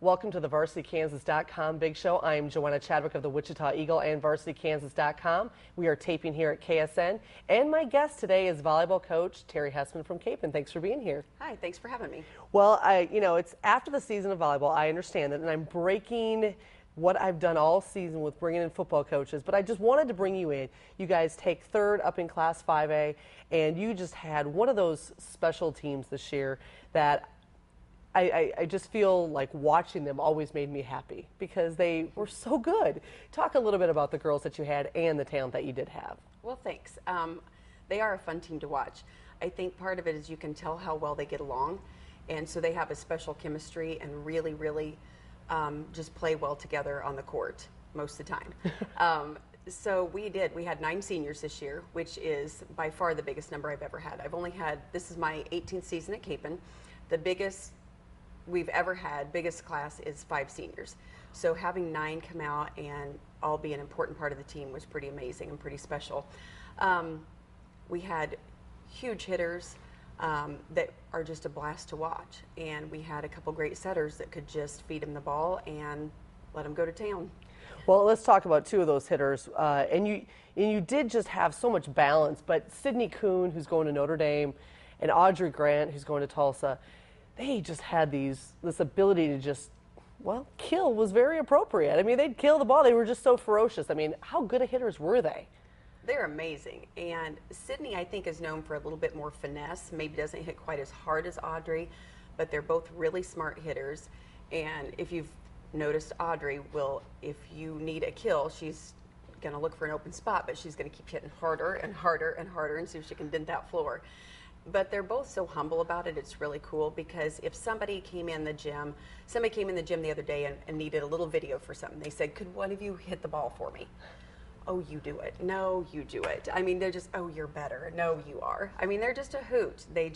Welcome to the VarsityKansas.com Big Show. I am Joanna Chadwick of the Wichita Eagle and VarsityKansas.com. We are taping here at KSN, and my guest today is volleyball coach Terri Hessman from Kapaun. Thanks for being here. Hi, thanks for having me. Well, it's after the season of volleyball. I understand that, and I'm breaking what I've done all season with bringing in football coaches, but I just wanted to bring you in. You guys take third up in Class 5A, and you just had one of those special teams this year that I just feel like watching them always made me happy because they were so good. Talk a little bit about the girls that you had and the talent that you did have. Well, thanks. They are a fun team to watch. I think part of it is you can tell how well they get along, and so they have a special chemistry and really just play well together on the court most of the time. So we had 9 seniors this year, which is by far the biggest number I've ever had. This is my 18th season at Kapaun. The biggest we've ever had, biggest class, is 5 seniors. So having 9 come out and all be an important part of the team was pretty amazing and pretty special. We had huge hitters that are just a blast to watch, and we had a couple great setters that could just feed them the ball and let them go to town. Well, let's talk about 2 of those hitters. And you did just have so much balance, but Sydney Kuhn, who's going to Notre Dame, and Audrey Grant, who's going to Tulsa, they just had this ability to just, kill was very appropriate. I mean, they'd kill the ball. They were just so ferocious. I mean, how good of hitters were they? They're amazing. And Sydney, I think, is known for a little bit more finesse. Maybe doesn't hit quite as hard as Audrey, but they're both really smart hitters. And if you've noticed, Audrey if you need a kill, she's going to look for an open spot, but she's going to keep hitting harder and harder and harder and see if she can dent that floor. But they're both so humble about it. It's really cool because if somebody came in the gym the other day and needed a little video for something, they said, could one of you hit the ball for me? Oh, you do it. No, you do it. I mean, they're just, oh, you're better. No, you are. I mean, they're just a hoot. They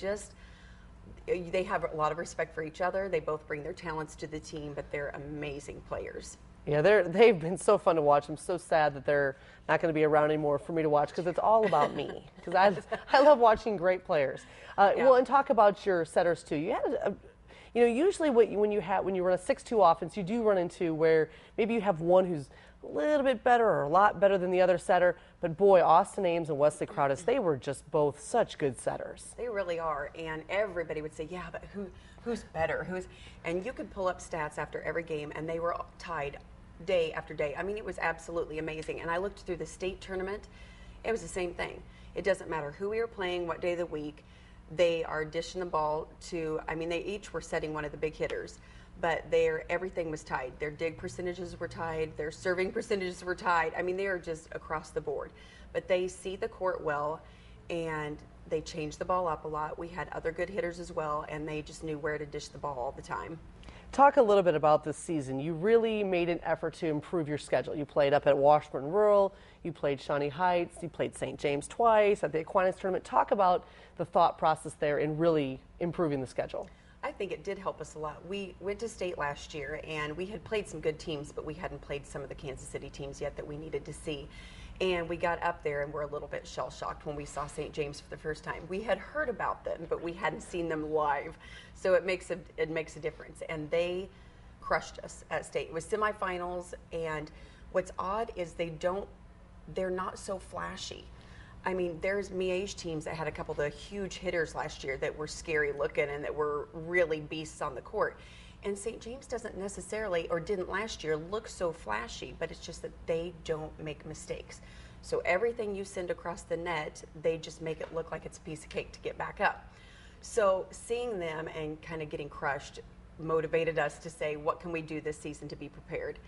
have a lot of respect for each other. They both bring their talents to the team, but they're amazing players. Yeah, they've been so fun to watch. I'm so sad that they're not going to be around anymore for me to watch because it's all about me. Because I love watching great players. Well, and talk about your setters too. You had, usually when you run a 6-2 offense, you do run into where maybe you have one who's a little bit better or a lot better than the other setter. But boy, Austin Ames and Wesley Crowdis, they were just both such good setters. They really are, and everybody would say, yeah, but who's better? And you could pull up stats after every game, and they were tied day after day. I mean, it was absolutely amazing. And I looked through the state tournament. It was the same thing. It doesn't matter who we were playing, what day of the week. They are dishing the ball to, they each were setting one of the big hitters, but everything was tied. Their dig percentages were tied. Their serving percentages were tied. I mean, they are just across the board. But they see the court well, and they change the ball up a lot. We had other good hitters as well, and they just knew where to dish the ball all the time. Talk a little bit about this season. You really made an effort to improve your schedule. You played up at Washburn Rural, you played Shawnee Heights, you played St. James twice at the Aquinas tournament. Talk about the thought process there in really improving the schedule. I think it did help us a lot. We went to state last year, and we had played some good teams, but we hadn't played some of the Kansas City teams yet that we needed to see. And we got up there and were a little bit shell-shocked when we saw St. James for the first time. We had heard about them, but we hadn't seen them live. So it makes a difference. And they crushed us at state. It was semifinals, and what's odd is they're not so flashy. I mean, there's Miege teams that had a couple of the huge hitters last year that were scary looking and that were really beasts on the court. And St. James doesn't necessarily, or didn't last year, look so flashy, but it's just that they don't make mistakes. So everything you send across the net, they just make it look like it's a piece of cake to get back up. So seeing them and kind of getting crushed motivated us to say, what can we do this season to be prepared?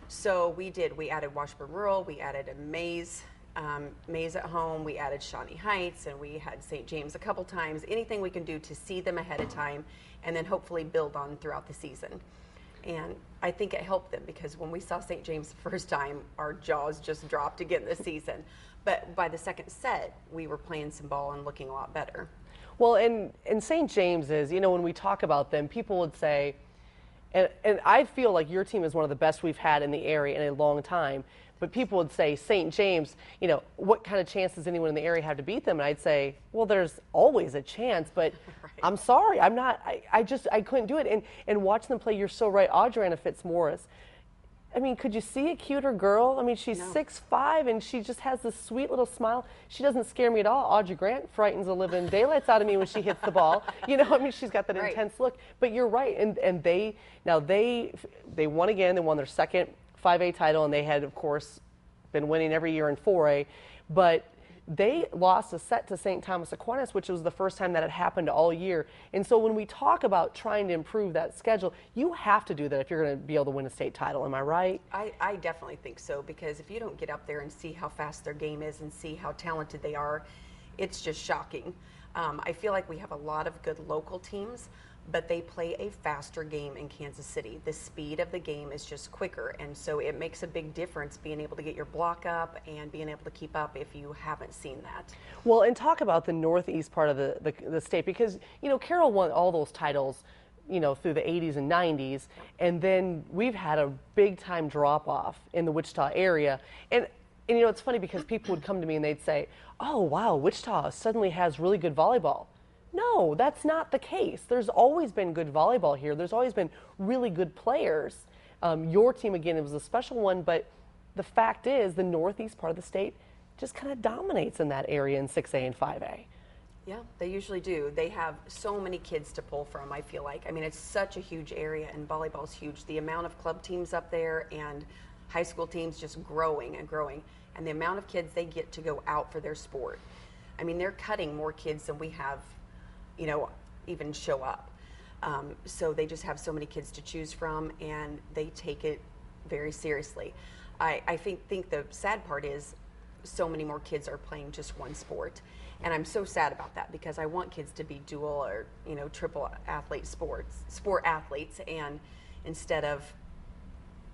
So we added Washburn Rural, we added a Mays at home, we added Shawnee Heights, and we had St. James a couple times. Anything we can do to see them ahead of time and then hopefully build on throughout the season. And I think it helped them because when we saw St. James the first time, our jaws just dropped again this season. But by the second set, we were playing some ball and looking a lot better. Well, and St. James is, when we talk about them, people would say, and I feel like your team is one of the best we've had in the area in a long time, But people would say, St. James, you know, what kind of chance does anyone in the area have to beat them? And I'd say, well, there's always a chance, but Right. I'm sorry, I'm not, I couldn't do it. And watching them play, you're so right, Audrey Fitzmaurice. I mean, could you see a cuter girl? I mean, she's No. 6'5", and she just has this sweet little smile. She doesn't scare me at all. Audrey Grant frightens the living daylights out of me when she hits the ball. You know, I mean, she's got that Right. intense look. But you're right, and they won again. They won their second 5A title, and they had, of course, been winning every year in 4A. But they lost a set to St. Thomas Aquinas, which was the first time that had happened all year. And so when we talk about trying to improve that schedule, you have to do that if you're going to be able to win a state title. Am I right? I definitely think so, because if you don't get up there and see how fast their game is and see how talented they are, it's just shocking. I feel like we have a lot of good local teams, but they play a faster game in Kansas City. The speed of the game is just quicker, and so it makes a big difference being able to get your block up and being able to keep up if you haven't seen that. Well, and talk about the northeast part of the state, because, you know, Carroll won all those titles, you know, through the 80s and 90s, and then we've had a big time drop off in the Wichita area. And you know, it's funny because people would come to me and they'd say, oh, wow, Wichita suddenly has really good volleyball. No, that's not the case. There's always been good volleyball here. There's always been really good players. Your team, again, it was a special one, but the fact is the northeast part of the state just kind of dominates in that area in 6A and 5A. Yeah, they usually do. They have so many kids to pull from, I feel like. I mean, it's such a huge area, and volleyball's huge. The amount of club teams up there and high school teams just growing and growing, and the amount of kids they get to go out for their sport. I mean, they're cutting more kids than we have, you know, even show up. So they just have so many kids to choose from, and they take it very seriously. I think the sad part is so many more kids are playing just one sport, and I'm so sad about that, because I want kids to be dual or, you know, triple sport athletes, and instead of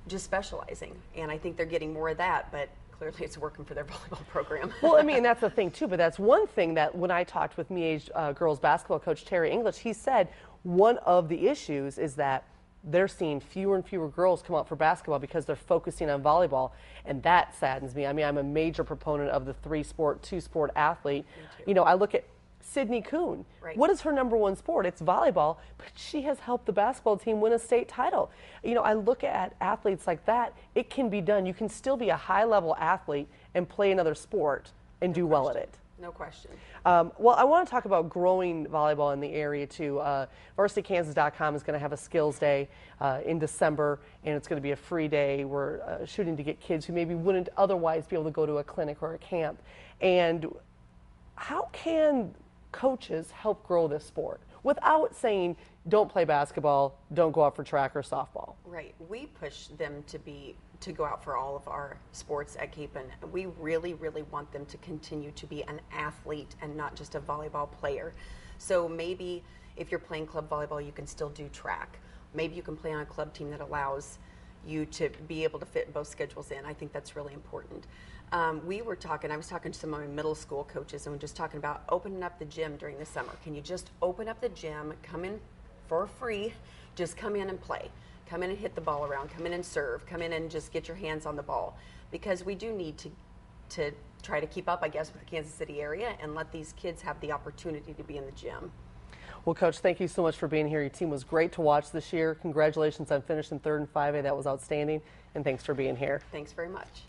just specializing. And I think they're getting more of that, but clearly it's working for their volleyball program. Well, I mean, that's the thing too, but that's one thing that when I talked with me-aged girls basketball coach Terri English, he said one of the issues is that they're seeing fewer and fewer girls come out for basketball because they're focusing on volleyball, and that saddens me. I mean, I'm a major proponent of the 3-sport, 2-sport athlete. You know, I look at Sydney Kuhn. Right. What is her number one sport? It's volleyball, but she has helped the basketball team win a state title. You know, I look at athletes like that. It can be done. You can still be a high-level athlete and play another sport and do well at it. No question. Well, I want to talk about growing volleyball in the area too. VarsityKansas.com is going to have a skills day in December, and it's going to be a free day. We're shooting to get kids who maybe wouldn't otherwise be able to go to a clinic or a camp. And how can coaches help grow this sport without saying don't play basketball, don't go out for track or softball? Right. We push them to go out for all of our sports at Kapaun. We really, really want them to continue to be an athlete and not just a volleyball player. So maybe if you're playing club volleyball, you can still do track. Maybe you can play on a club team that allows you to be able to fit both schedules in. I think that's really important. I was talking to some of my middle school coaches, and we're just talking about opening up the gym during the summer. Can you just open up the gym, come in for free, just come in and play. Come in and hit the ball around, come in and serve, come in and just get your hands on the ball. Because we do need to try to keep up, I guess, with the Kansas City area and let these kids have the opportunity to be in the gym. Well, Coach, thank you so much for being here. Your team was great to watch this year. Congratulations on finishing third in 5A. That was outstanding. And thanks for being here. Thanks very much.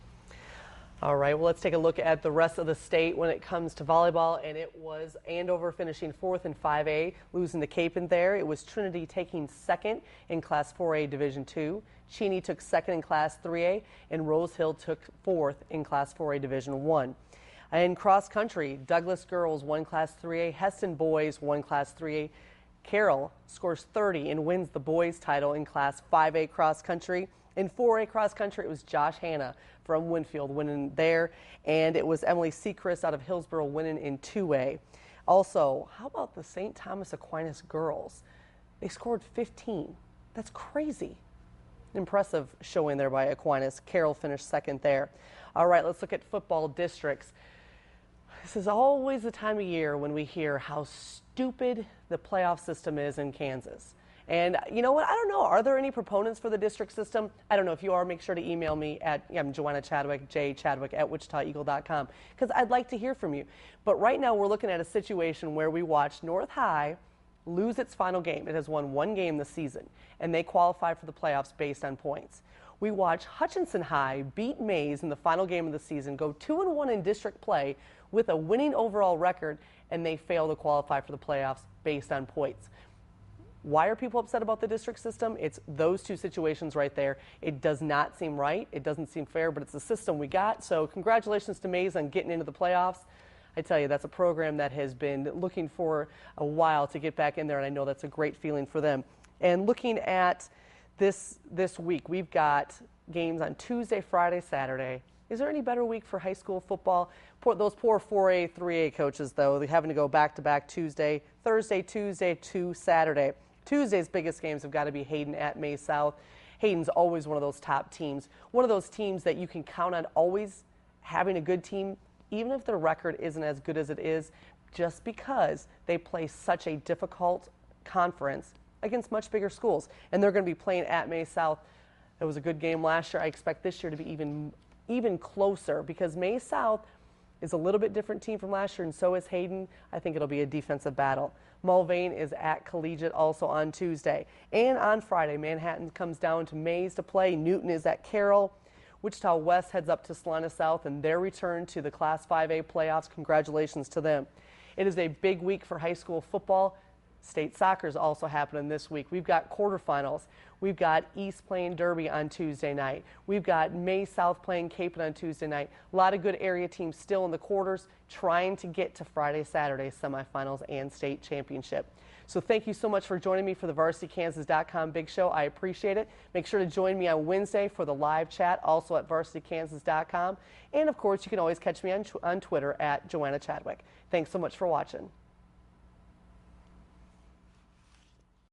All right, well, let's take a look at the rest of the state when it comes to volleyball, and it was Andover finishing fourth in 5A, losing to Kapaun there. It was Trinity taking second in Class 4A Division II. Cheney took second in Class 3A, and Rose Hill took fourth in Class 4A Division I. In cross country, Douglas girls won Class 3A, Heston boys won Class 3A. Carroll scores 30 and wins the boys title in Class 5A cross country. In 4A cross country, it was Josh Hanna from Winfield winning there, and it was Emily Sechrist out of Hillsborough winning in 2A. Also, how about the St. Thomas Aquinas girls? They scored 15. That's crazy. Impressive showing there by Aquinas. Carroll finished second there. All right, let's look at football districts. This is always the time of year when we hear how stupid the playoff system is in Kansas. And you know what? I don't know. Are there any proponents for the district system? I don't know. If you are, make sure to email me at Joanna Chadwick, jchadwick@wichitaeagle.com, because I'd like to hear from you. But right now we're looking at a situation where we watched North High lose its final game. It has won one game this season, and they qualify for the playoffs based on points. We watch Hutchinson High beat Mays in the final game of the season, go 2-1 in district play with a winning overall record, and they fail to qualify for the playoffs based on points. Why are people upset about the district system? It's those two situations right there. It does not seem right. It doesn't seem fair, but it's the system we got. So congratulations to Mays on getting into the playoffs. I tell you, that's a program that has been looking for a while to get back in there, and I know that's a great feeling for them. And looking at this week, we've got games on Tuesday, Friday, Saturday. Is there any better week for high school football? Those poor 4A, 3A coaches, though, they're having to go back-to-back Tuesday, Thursday, Tuesday to Saturday. Tuesday's biggest games have got to be Hayden at May South. Hayden's always one of those top teams, one of those teams that you can count on always having a good team, even if their record isn't as good as it is, just because they play such a difficult conference against much bigger schools. And they're going to be playing at May South. It was a good game last year. I expect this year to be even closer, because May South is a little bit different team from last year, and so is Hayden. I think it'll be a defensive battle. Mulvane is at Collegiate also on Tuesday. And on Friday, Manhattan comes down to Mays to play. Newton is at Carroll. Wichita West heads up to Salina South in their return to the Class 5A playoffs. Congratulations to them. It is a big week for high school football. State soccer is also happening this week. We've got quarterfinals. We've got East playing Derby on Tuesday night. We've got May South playing Kapaun on Tuesday night. A lot of good area teams still in the quarters, trying to get to Friday, Saturday semifinals and state championship. So thank you so much for joining me for the VarsityKansas.com Big Show. I appreciate it. Make sure to join me on Wednesday for the live chat, also at VarsityKansas.com. And of course, you can always catch me on Twitter at Joanna Chadwick. Thanks so much for watching.